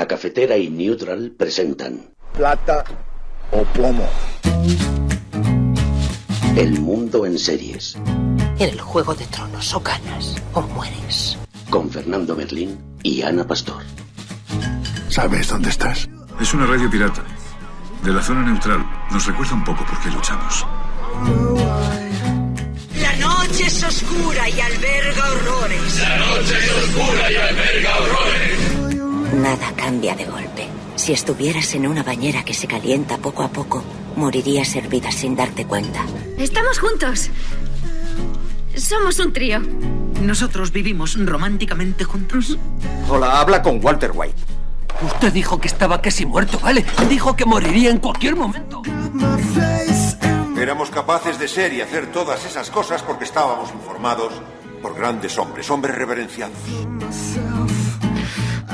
La Cafetera y Neutral presentan Plata o plomo. El mundo en series. En el Juego de Tronos o ganas o mueres. Con Fernando Merlín y Ana Pastor. ¿Sabes dónde estás? Es una radio pirata. De la zona neutral. Nos recuerda un poco por qué luchamos. La noche es oscura y alberga horrores. La noche es oscura y alberga horrores. Nada cambia de golpe. Si estuvieras en una bañera que se calienta poco a poco, morirías hervida sin darte cuenta. Estamos juntos. Somos un trío. Nosotros vivimos románticamente juntos. Hola, habla con Walter White. Usted dijo que estaba casi muerto, ¿vale? Dijo que moriría en cualquier momento. Éramos capaces de ser y hacer todas esas cosas porque estábamos informados por grandes hombres reverenciados.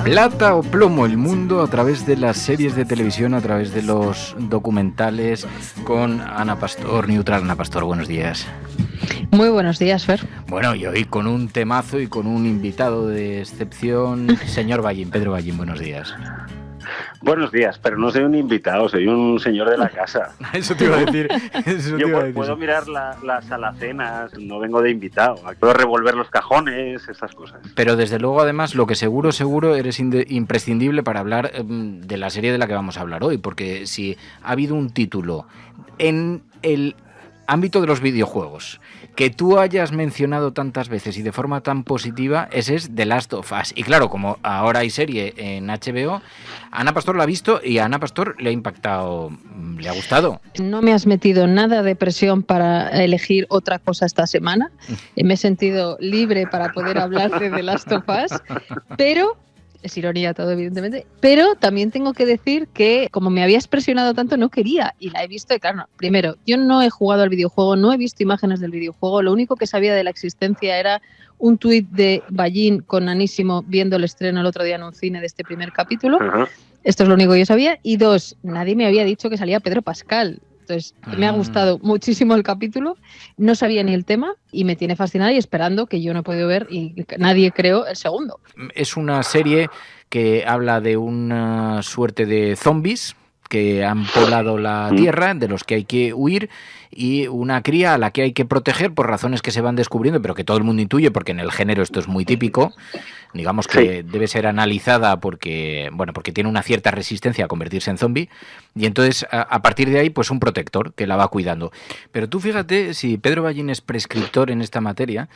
Plata o plomo, el mundo a través de las series de televisión, a través de los documentales, con Ana Pastor, Neutral. Ana Pastor, buenos días. Muy buenos días, Fer. Bueno, y hoy con un temazo y con un invitado de excepción, señor Ballín, Pedro Ballín, buenos días. Buenos días, pero no soy un invitado, soy un señor de la casa. Eso te iba a decir. Yo puedo mirar las alacenas, no vengo de invitado. Puedo revolver los cajones, esas cosas. Pero desde luego, además, lo que seguro eres imprescindible para hablar de la serie de la que vamos a hablar hoy, porque si ha habido un título en el ámbito de los videojuegos que tú hayas mencionado tantas veces y de forma tan positiva, ese es The Last of Us. Y claro, como ahora hay serie en HBO, Ana Pastor la ha visto y a Ana Pastor le ha impactado, le ha gustado. No me has metido nada de presión para elegir otra cosa esta semana. Me he sentido libre para poder hablar de The Last of Us, pero... es ironía todo, evidentemente, pero también tengo que decir que como me habías presionado tanto, no quería, y la he visto, y claro, no. Primero, yo no he jugado al videojuego, no he visto imágenes del videojuego, lo único que sabía de la existencia era un tuit de Ballín con Anísimo viendo el estreno el otro día en un cine de este primer capítulo. Uh-huh. Esto es lo único que yo sabía, y dos, nadie me había dicho que salía Pedro Pascal. Entonces, me ha gustado muchísimo el capítulo, no sabía ni el tema y me tiene fascinada y esperando, que yo no he podido ver y nadie creo, el segundo. Es una serie que habla de una suerte de zombies que han poblado la Tierra, de los que hay que huir, y una cría a la que hay que proteger por razones que se van descubriendo, pero que todo el mundo intuye, porque en el género esto es muy típico. Digamos que debe ser analizada porque tiene una cierta resistencia a convertirse en zombie, y entonces a partir de ahí pues un protector que la va cuidando. Pero tú fíjate, si Pedro Ballín es prescriptor en esta materia,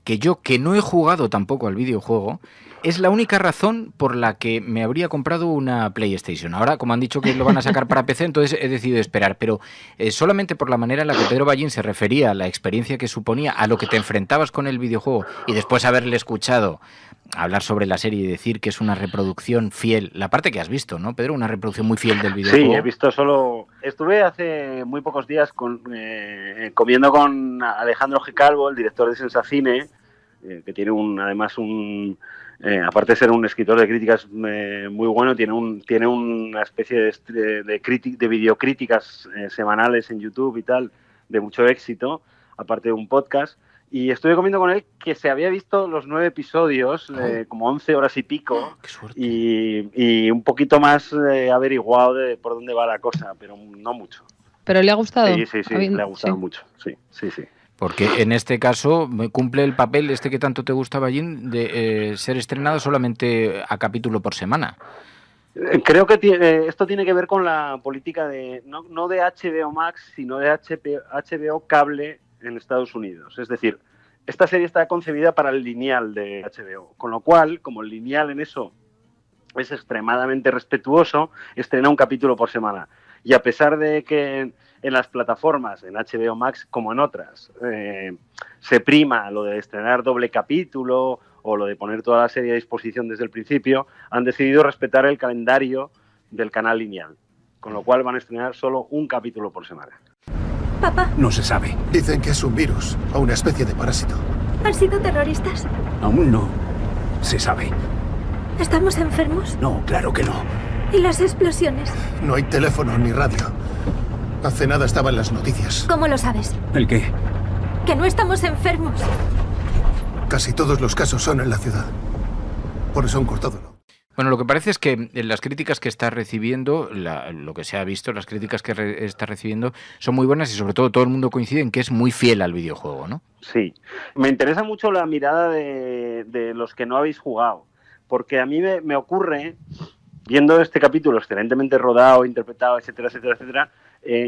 que yo, que no he jugado tampoco al videojuego, es la única razón por la que me habría comprado una PlayStation. Ahora, como han dicho que lo van a sacar para PC, entonces he decidido esperar, pero solamente por la manera en la que Pedro Ballín se refería a la experiencia que suponía, a lo que te enfrentabas con el videojuego, y después haberle escuchado hablar sobre la serie y decir que es una reproducción fiel, la parte que has visto, ¿no, Pedro? Una reproducción muy fiel del videojuego. Sí, he visto solo... Estuve hace muy pocos días comiendo con Alejandro G. Calvo, el director de Sensacine, que tiene aparte de ser un escritor de críticas muy bueno, tiene una especie de videocríticas semanales en YouTube y tal, de mucho éxito, aparte de un podcast. Y estuve comiendo con él que se había visto los 9 episodios, como 11 horas y pico, y un poquito más averiguado de por dónde va la cosa, pero no mucho. ¿Pero le ha gustado? Sí, le ha gustado mucho, sí. Porque en este caso cumple el papel que tanto te gusta, Ballín, de ser estrenado solamente a capítulo por semana. Creo que esto tiene que ver con la política de no de HBO Max, sino de HBO Cable en Estados Unidos. Es decir, esta serie está concebida para el lineal de HBO, con lo cual, como el lineal en eso es extremadamente respetuoso, estrena un capítulo por semana. Y a pesar de que en las plataformas, en HBO Max como en otras, se prima lo de estrenar doble capítulo o lo de poner toda la serie a disposición desde el principio, han decidido respetar el calendario del canal lineal, con lo cual van a estrenar solo un capítulo por semana. Papá. No se sabe. Dicen que es un virus o una especie de parásito. ¿Han sido terroristas? Aún no se sabe. ¿Estamos enfermos? No, claro que no. ¿Y las explosiones? No hay teléfono ni radio. Hace nada estaba en las noticias. ¿Cómo lo sabes? ¿El qué? Que no estamos enfermos. Casi todos los casos son en la ciudad. Por eso han cortado. Bueno, lo que parece es que las críticas que está recibiendo, lo que se ha visto, las críticas que está recibiendo son muy buenas y sobre todo el mundo coincide en que es muy fiel al videojuego, ¿no? Sí. Me interesa mucho la mirada de los que no habéis jugado, porque a mí me ocurre, viendo este capítulo excelentemente rodado, interpretado, etcétera, etcétera, etcétera,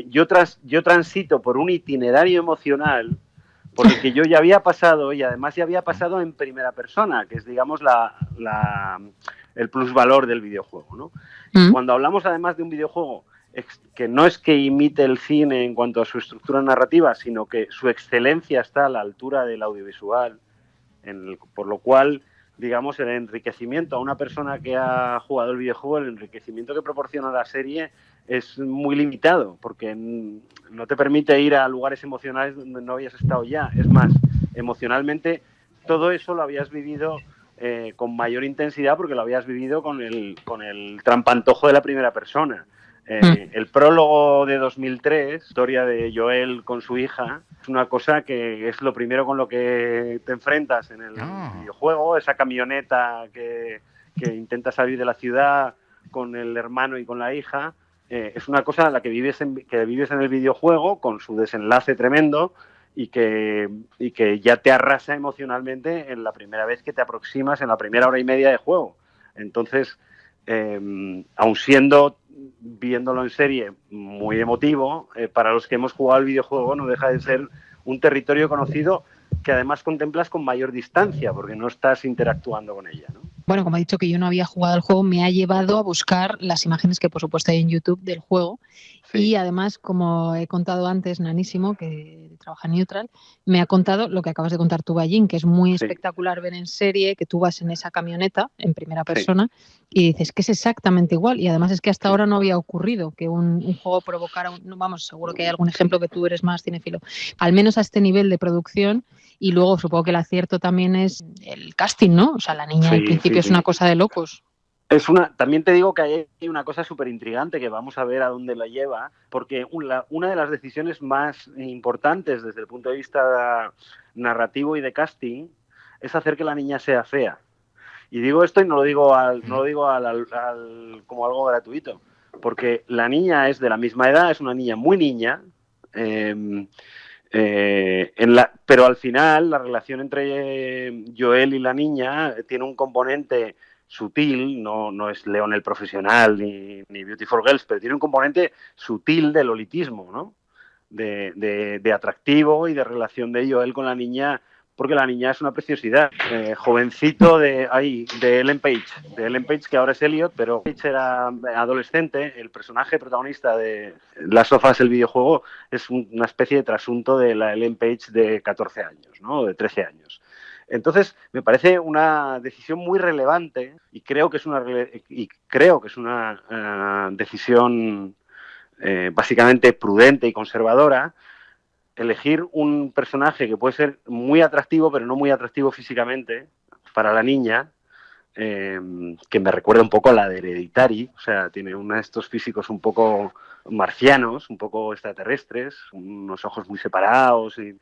yo transito por un itinerario emocional por el que yo ya había pasado y además ya había pasado en primera persona, que es, digamos, el plusvalor del videojuego, ¿no? Cuando hablamos además de un videojuego que no es que imite el cine en cuanto a su estructura narrativa, sino que su excelencia está a la altura del audiovisual, por lo cual, digamos, el enriquecimiento a una persona que ha jugado el videojuego, el enriquecimiento que proporciona la serie es muy limitado, porque no te permite ir a lugares emocionales donde no habías estado ya. Es más, emocionalmente todo eso lo habías vivido con mayor intensidad porque lo habías vivido con el trampantojo de la primera persona. El prólogo de 2003, historia de Joel con su hija, es una cosa que es lo primero con lo que te enfrentas en el videojuego, esa camioneta que intenta salir de la ciudad con el hermano y con la hija. Es una cosa a la que vives en el videojuego con su desenlace tremendo y que ya te arrasa emocionalmente en la primera vez que te aproximas, en la primera hora y media de juego. Entonces, aun siendo, viéndolo en serie, muy emotivo, para los que hemos jugado al videojuego no deja de ser un territorio conocido que además contemplas con mayor distancia porque no estás interactuando con ella, ¿no? Bueno, como he dicho que yo no había jugado al juego, me ha llevado a buscar las imágenes que por supuesto hay en YouTube del juego. Sí. Y además, como he contado antes, Nanísimo, que trabaja en Neutral, me ha contado lo que acabas de contar tú, Ballín, que es muy espectacular ver en serie que tú vas en esa camioneta en primera persona y dices que es exactamente igual. Y además es que hasta ahora no había ocurrido que un juego provocara, vamos, seguro que hay algún ejemplo que tú eres más cinéfilo, al menos a este nivel de producción. Y luego supongo que el acierto también es el casting, ¿no? O sea, la niña al principio es una cosa de locos. También te digo que hay una cosa súper intrigante que vamos a ver a dónde la lleva, porque una de las decisiones más importantes desde el punto de vista narrativo y de casting es hacer que la niña sea fea. Y digo esto y no lo digo como algo gratuito, porque la niña es de la misma edad, es una niña muy niña, pero al final la relación entre Joel y la niña tiene un componente sutil, no es Leon el profesional ni Beautiful Girls, pero tiene un componente sutil de lolitismo, ¿no? De atractivo y de relación de Joel con la niña, porque la niña es una preciosidad. Jovencito de Ellen Page, que ahora es Elliot, pero Page era adolescente. El personaje protagonista de Last of Us, el videojuego, es una especie de trasunto de la Ellen Page de 14 años, ¿no? O de 13 años. Entonces, me parece una decisión muy relevante y creo que es una decisión básicamente prudente y conservadora, elegir un personaje que puede ser muy atractivo, pero no muy atractivo físicamente para la niña, que me recuerda un poco a la de Hereditary, o sea, tiene uno de estos físicos un poco marcianos, un poco extraterrestres, unos ojos muy separados y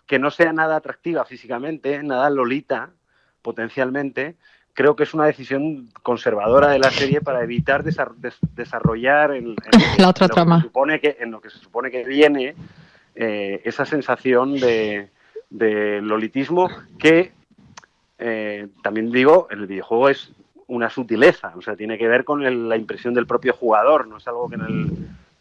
que no sea nada atractiva físicamente, nada lolita potencialmente. Creo que es una decisión conservadora de la serie para evitar desarrollar la otra trama. En lo que se supone que viene esa sensación de lolitismo que también digo, el videojuego es una sutileza, o sea, tiene que ver con la impresión del propio jugador, no es algo que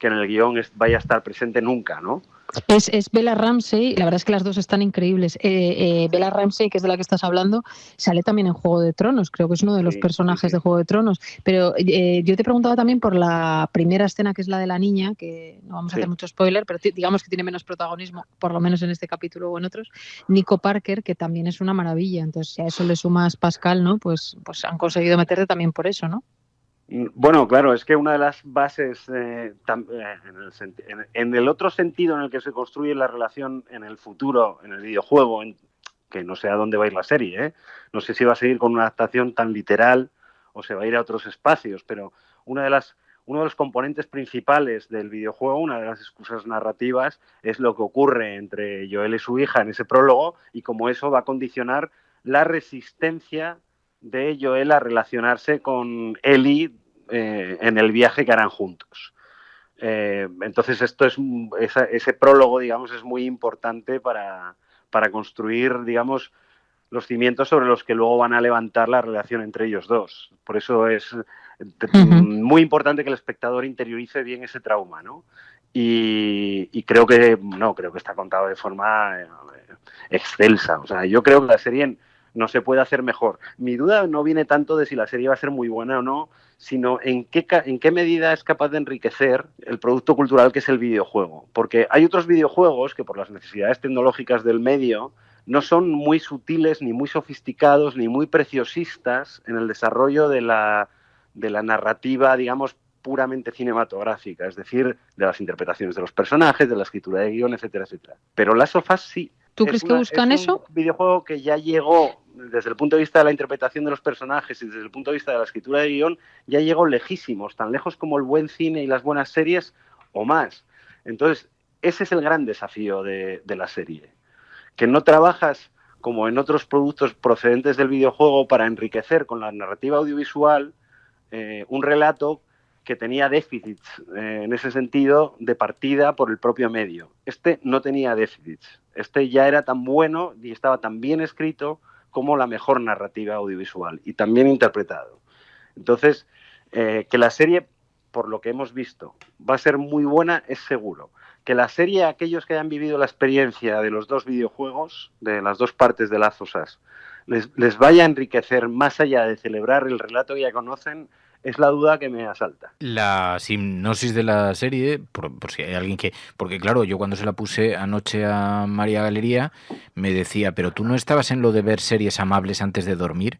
en el guión vaya a estar presente nunca, ¿no? Es Bella Ramsey, la verdad es que las dos están increíbles. Bella Ramsey, que es de la que estás hablando, sale también en Juego de Tronos, creo que es uno de los personajes de Juego de Tronos. Pero yo te preguntaba también por la primera escena, que es la de la niña, que no vamos a hacer mucho spoiler, pero digamos que tiene menos protagonismo, por lo menos en este capítulo o en otros. Nico Parker, que también es una maravilla. Entonces, si a eso le sumas Pascal, ¿no? Pues han conseguido meterte también por eso, ¿no? Bueno, claro, es que una de las bases, en el otro sentido en el que se construye la relación en el futuro, en el videojuego, que no sé a dónde va a ir la serie, no sé si va a seguir con una adaptación tan literal o se va a ir a otros espacios, pero uno de los componentes principales del videojuego, una de las excusas narrativas, es lo que ocurre entre Joel y su hija en ese prólogo y cómo eso va a condicionar la resistencia de Joel a relacionarse con Ellie en el viaje que harán juntos. Entonces ese prólogo, digamos, es muy importante para construir, digamos, los cimientos sobre los que luego van a levantar la relación entre ellos dos. Por eso es muy importante que el espectador interiorice bien ese trauma, ¿no? Y creo que está contado de forma excelsa. O sea, yo creo que la serie no se puede hacer mejor. Mi duda no viene tanto de si la serie va a ser muy buena o no, sino en qué medida es capaz de enriquecer el producto cultural que es el videojuego. Porque hay otros videojuegos que por las necesidades tecnológicas del medio no son muy sutiles, ni muy sofisticados, ni muy preciosistas en el desarrollo de la narrativa, digamos, puramente cinematográfica, es decir, de las interpretaciones de los personajes, de la escritura de guión, etcétera, etcétera. Pero Last of Us sí. ¿Tú crees que buscan eso? Es un videojuego que ya llegó, desde el punto de vista de la interpretación de los personajes y desde el punto de vista de la escritura de guión, ya llegó lejísimos, tan lejos como el buen cine y las buenas series o más. Entonces, ese es el gran desafío de la serie. Que no trabajas como en otros productos procedentes del videojuego para enriquecer con la narrativa audiovisual un relato que tenía déficits en ese sentido de partida por el propio medio. Este no tenía déficits. Este ya era tan bueno y estaba tan bien escrito como la mejor narrativa audiovisual y tan bien interpretado. Entonces, que la serie, por lo que hemos visto, va a ser muy buena es seguro. Que la serie, aquellos que hayan vivido la experiencia de los dos videojuegos, de las dos partes de Last of Us, les vaya a enriquecer más allá de celebrar el relato que ya conocen, es la duda que me asalta. La sinopsis de la serie, por si hay alguien que... Porque claro, yo cuando se la puse anoche a María Galería, me decía, pero tú no estabas en lo de ver series amables antes de dormir.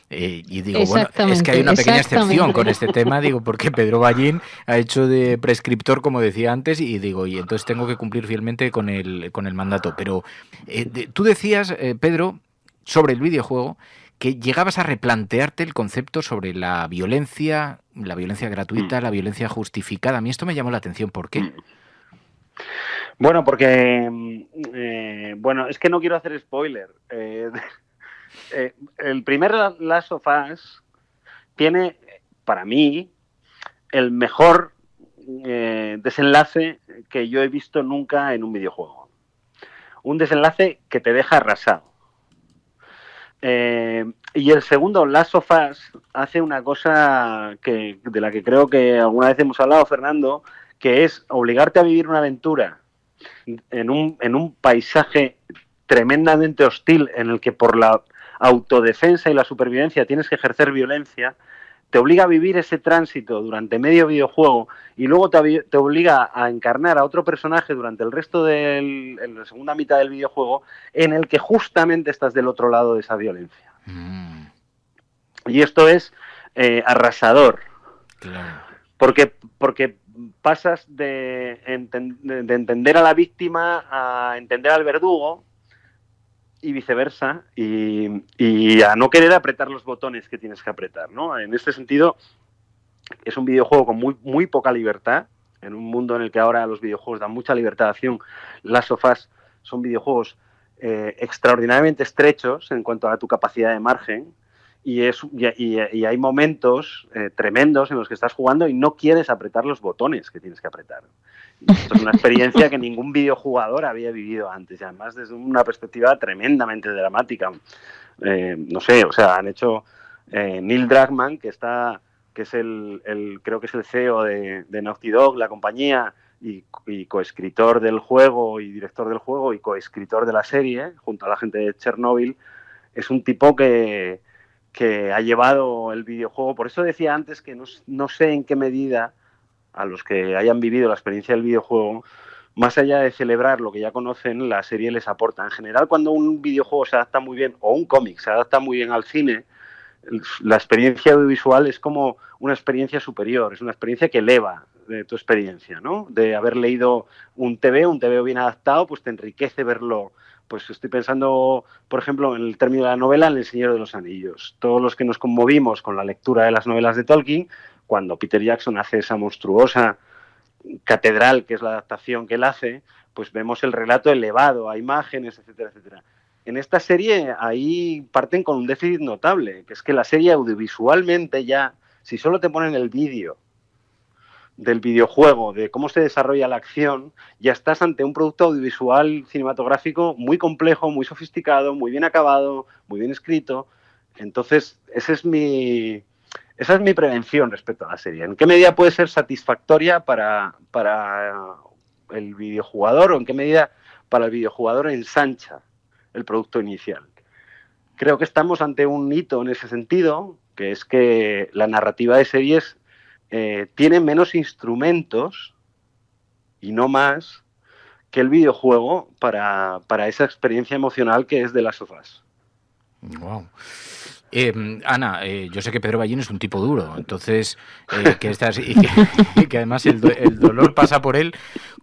Y digo, bueno, es que hay una pequeña excepción con este tema, digo, porque Pedro Ballín ha hecho de prescriptor, como decía antes, y digo, y entonces tengo que cumplir fielmente con el mandato. Pero tú decías, Pedro, sobre el videojuego, que llegabas a replantearte el concepto sobre la violencia gratuita, la violencia justificada. A mí esto me llamó la atención. ¿Por qué? Bueno, porque... es que no quiero hacer spoiler. El primer Last of Us tiene, para mí, el mejor desenlace que yo he visto nunca en un videojuego. Un desenlace que te deja arrasado. Y el segundo, Last of Us, hace una cosa de la que creo que alguna vez hemos hablado, Fernando, que es obligarte a vivir una aventura en un paisaje tremendamente hostil en el que por la autodefensa y la supervivencia tienes que ejercer violencia, te obliga a vivir ese tránsito durante medio videojuego y luego te obliga a encarnar a otro personaje durante el resto en la segunda mitad del videojuego en el que justamente estás del otro lado de esa violencia. Y esto es arrasador. Claro. Porque pasas de entender a la víctima a entender al verdugo y viceversa, y a no querer apretar los botones que tienes que apretar, ¿no? En este sentido, es un videojuego con muy, muy poca libertad, en un mundo en el que ahora los videojuegos dan mucha libertad de acción. Last of Us son videojuegos extraordinariamente estrechos en cuanto a tu capacidad de margen, y hay momentos tremendos en los que estás jugando y no quieres apretar los botones que tienes que apretar. Esto es una experiencia que ningún videojugador había vivido antes, y además desde una perspectiva tremendamente dramática. No sé, o sea, han hecho Neil Druckmann, que es creo que es el CEO de Naughty Dog, la compañía, y coescritor del juego y director del juego y coescritor de la serie, junto a la gente de Chernobyl. Es un tipo que ha llevado el videojuego. Por eso decía antes que no sé en qué medida a los que hayan vivido la experiencia del videojuego, más allá de celebrar lo que ya conocen, la serie les aporta. En general, cuando un videojuego se adapta muy bien, o un cómic se adapta muy bien al cine, la experiencia audiovisual es como una experiencia superior, es una experiencia que eleva tu experiencia, ¿no? De haber leído un TVO bien adaptado, pues te enriquece verlo. Pues estoy pensando, por ejemplo, en el término de la novela, en El Señor de los Anillos. Todos los que nos conmovimos con la lectura de las novelas de Tolkien, cuando Peter Jackson hace esa monstruosa catedral, que es la adaptación que él hace, pues vemos el relato elevado a imágenes, etcétera, etcétera. en esta serie ahí parten con un déficit notable, que es que la serie audiovisualmente ya, si solo te ponen el vídeo del videojuego, de cómo se desarrolla la acción, ya estás ante un producto audiovisual cinematográfico muy complejo, muy sofisticado, muy bien acabado, muy bien escrito. Entonces, esa es mi prevención respecto a la serie. ¿En qué medida puede ser satisfactoria para el videojugador o en qué medida para el videojugador ensancha el producto inicial? Creo que estamos ante un hito en ese sentido, que es que la narrativa de series tiene menos instrumentos y no más que el videojuego para esa experiencia emocional que es The Last of Us. Wow. Ana, yo sé que Pedro Ballín es un tipo duro, entonces y que además el dolor pasa por él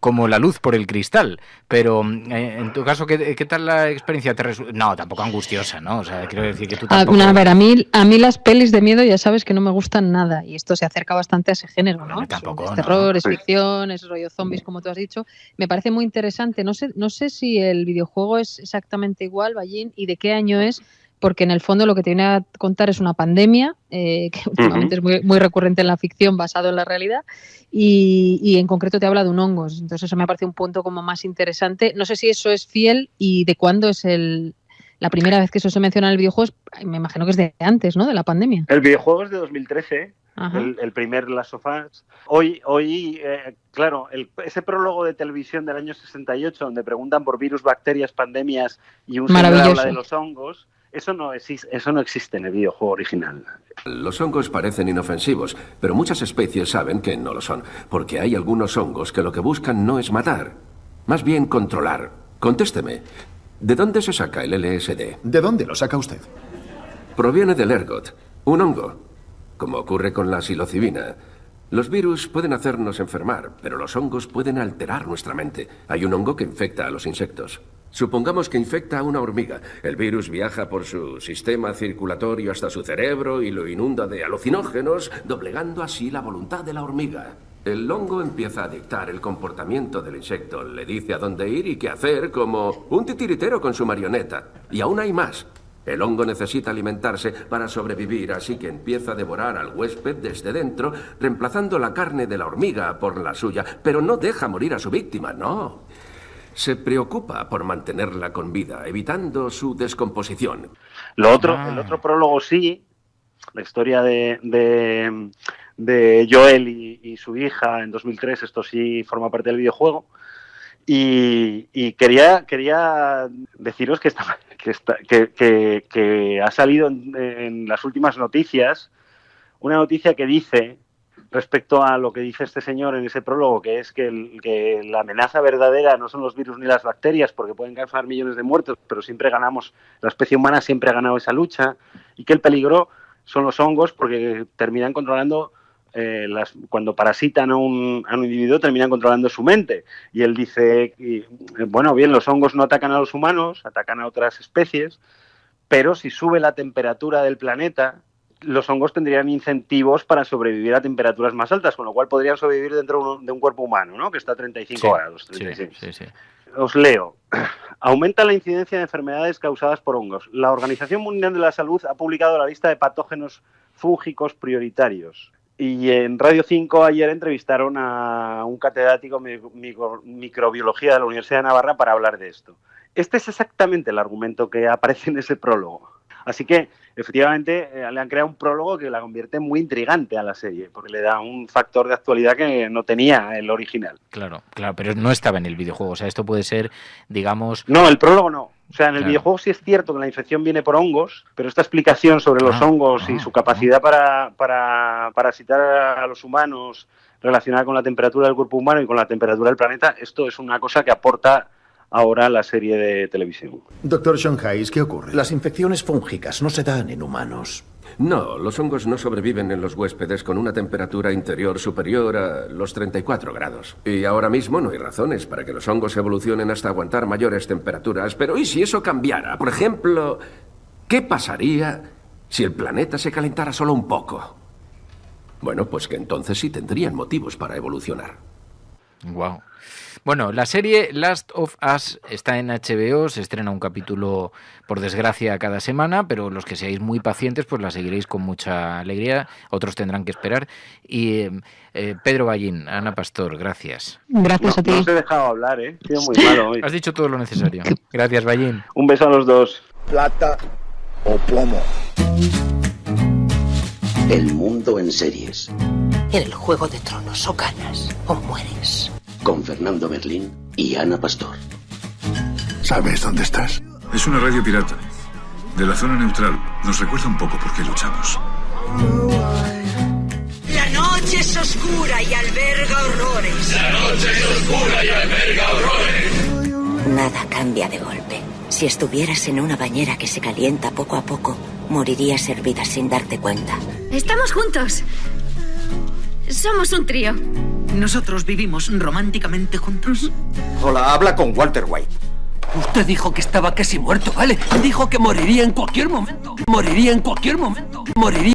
como la luz por el cristal, pero en tu caso, ¿qué tal la experiencia? No, tampoco angustiosa, ¿no? O sea, quiero decir que tú tampoco... A ver, a mí las pelis de miedo ya sabes que no me gustan nada, y esto se acerca bastante a ese género, ¿no? Tampoco, es terror, es ficción, es rollo zombies, como tú has dicho. Me parece muy interesante. No sé si el videojuego es exactamente igual, Ballín, y de qué año es, porque en el fondo lo que te viene a contar es una pandemia, que últimamente es muy, muy recurrente en la ficción, basado en la realidad, y en concreto te habla de un hongo. Entonces eso me parece un punto como más interesante. No sé si eso es fiel y de cuándo es la primera vez que eso se menciona en el videojuego. Me imagino que es de antes, ¿no?, de la pandemia. El videojuego es de 2013, el primer Last of Us. Hoy claro, ese prólogo de televisión del año 68, donde preguntan por virus, bacterias, pandemias, y un señor habla de los hongos, eso no existe en el videojuego original. Los hongos parecen inofensivos, pero muchas especies saben que no lo son, porque hay algunos hongos que lo que buscan no es matar, más bien controlar. Contésteme, ¿de dónde se saca el LSD? ¿De dónde lo saca usted? Proviene del ergot, un hongo, como ocurre con la psilocibina. Los virus pueden hacernos enfermar, pero los hongos pueden alterar nuestra mente. Hay un hongo que infecta a los insectos. Supongamos que infecta a una hormiga. El virus viaja por su sistema circulatorio hasta su cerebro y lo inunda de alucinógenos, doblegando así la voluntad de la hormiga. El hongo empieza a dictar el comportamiento del insecto. Le dice a dónde ir y qué hacer, como un titiritero con su marioneta. Y aún hay más. El hongo necesita alimentarse para sobrevivir, así que empieza a devorar al huésped desde dentro, reemplazando la carne de la hormiga por la suya. Pero no deja morir a su víctima, no. Se preocupa por mantenerla con vida, evitando su descomposición. El otro prólogo sí, la historia de Joel y su hija en 2003, esto sí forma parte del videojuego. Y quería deciros que ha salido en las últimas noticias una noticia que dice, respecto a lo que dice este señor en ese prólogo, que es que la amenaza verdadera no son los virus ni las bacterias, porque pueden causar millones de muertos, pero siempre ganamos, la especie humana siempre ha ganado esa lucha, y que el peligro son los hongos, porque terminan controlando, cuando parasitan a un individuo, terminan controlando su mente. Y él dice, bueno, bien, los hongos no atacan a los humanos, atacan a otras especies, pero si sube la temperatura del planeta, los hongos tendrían incentivos para sobrevivir a temperaturas más altas, con lo cual podrían sobrevivir dentro de un cuerpo humano, ¿no?, que está a 35 grados. 36. Sí. Os leo. Aumenta la incidencia de enfermedades causadas por hongos. La Organización Mundial de la Salud ha publicado la lista de patógenos fúngicos prioritarios. Y en Radio 5 ayer entrevistaron a un catedrático de microbiología de la Universidad de Navarra para hablar de esto. Este es exactamente el argumento que aparece en ese prólogo. Así que, efectivamente, le han creado un prólogo que la convierte muy intrigante a la serie, porque le da un factor de actualidad que no tenía el original. Claro, pero no estaba en el videojuego. O sea, esto puede ser, digamos... No, el prólogo no. O sea, en el videojuego sí es cierto que la infección viene por hongos, pero esta explicación sobre los hongos y su capacidad para parasitar a los humanos relacionada con la temperatura del cuerpo humano y con la temperatura del planeta, esto es una cosa que aporta ahora la serie de televisión. Doctor Sean Hayes, ¿qué ocurre? Las infecciones fúngicas no se dan en humanos. No, los hongos no sobreviven en los huéspedes con una temperatura interior superior a los 34 grados. Y ahora mismo no hay razones para que los hongos evolucionen hasta aguantar mayores temperaturas. Pero ¿y si eso cambiara? Por ejemplo, ¿qué pasaría si el planeta se calentara solo un poco? Bueno, pues que entonces sí tendrían motivos para evolucionar. Wow. Bueno, la serie Last of Us está en HBO, se estrena un capítulo, por desgracia, cada semana, pero los que seáis muy pacientes, pues la seguiréis con mucha alegría, otros tendrán que esperar. Y Pedro Ballín, Ana Pastor, gracias. Gracias a ti. No os he dejado hablar, He sido muy malo hoy. Has dicho todo lo necesario. Gracias, Ballín. Un beso a los dos. Plata o plomo. El mundo en series. En el Juego de Tronos o ganas o mueres. Con Fernando Merlín y Ana Pastor. ¿Sabes dónde estás? Es una radio pirata. De la zona neutral. Nos recuerda un poco por qué luchamos. La noche es oscura y alberga horrores. La noche es oscura y alberga horrores. Nada cambia de golpe. Si estuvieras en una bañera que se calienta poco a poco, morirías hervida sin darte cuenta. Estamos juntos. Somos un trío. ¿Nosotros vivimos románticamente juntos? Hola, habla con Walter White. Usted dijo que estaba casi muerto, ¿vale? Dijo que moriría en cualquier momento. Moriría en cualquier momento. Moriría.